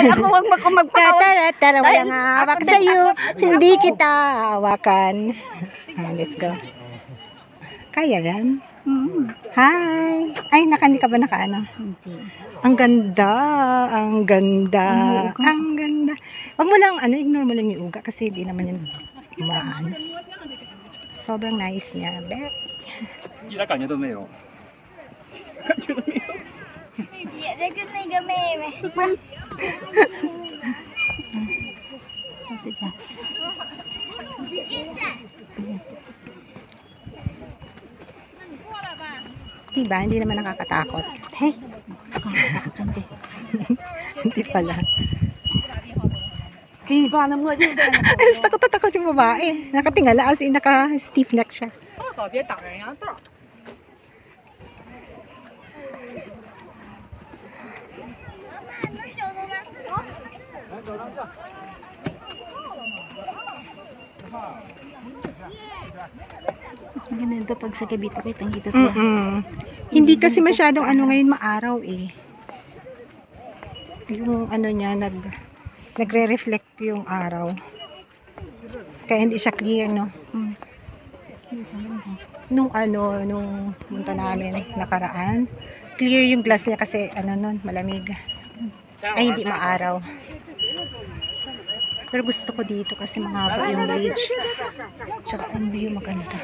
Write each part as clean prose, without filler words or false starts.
ako magpakawan. Tara, walang hawak sa'yo. Hindi kita hawakan. Let's go. Kaya yan? Hi! Ay, hindi ka ba nakaano? Hindi. Ang ganda. Ang ganda. Ang ganda. Wag mo lang, ignore mo lang yung uga kasi hindi naman yun umaan. Sobrang nice niya. 一点感觉都没有，感觉都没有。别的跟那个妹妹。Diba? Hindi naman nakakatakot. Hey! Hindi pala. Takot yung babae. Nakatingala as in naka-stiff neck siya. Mas maganda ito pag sa gabi ito kitang-kita ito. Hindi kasi masyadong ngayon maaraw eh. Yung niya nagre-reflect yung araw. Kaya hindi siya clear, no? Nung punta namin nakaraan, clear yung glass niya kasi malamig. Ay hindi maaraw. Pero gusto ko dito kasi mahaba yung bridge. Tsaka ang view maganda.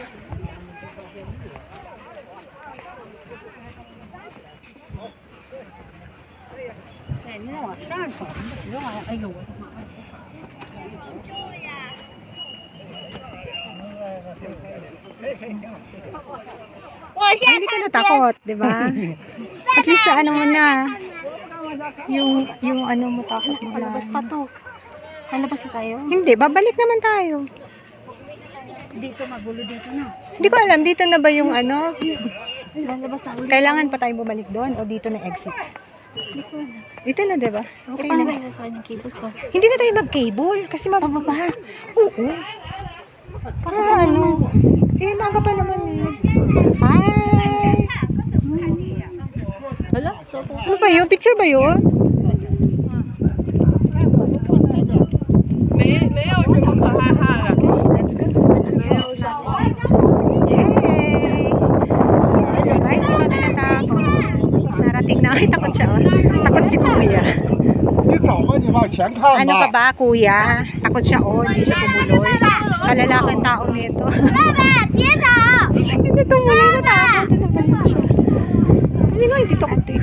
Ay, hindi ka natakot, di ba? At least sa mo na. Yung mo takot mo lang. Palabas pa to. Palabas na tayo? Hindi, babalik naman tayo. Dito, magulo dito na. Hindi ko alam, dito na ba yung Lalabas na ulit. Kailangan pa tayong bumalik doon o dito na exit? Dito na, diba? Okay Paano na. ba yung sa kanyang cable ko? Hindi na tayo mag-cable kasi Pababa. Oo. Maga pa naman eh. Hi! Hala? Ano ba yun? Picture ba yun? Let's go. Yay! Diba? Hindi kami natakot. Narating na. Ay, takot siya. Takot si kuya. Ano ka ba, kuya? Takot siya, hindi siya tumuloy. Kalalaking tao nito. Hindi tumuloy, natakot. Ano ba yun siya? Hindi nga, hindi takot eh.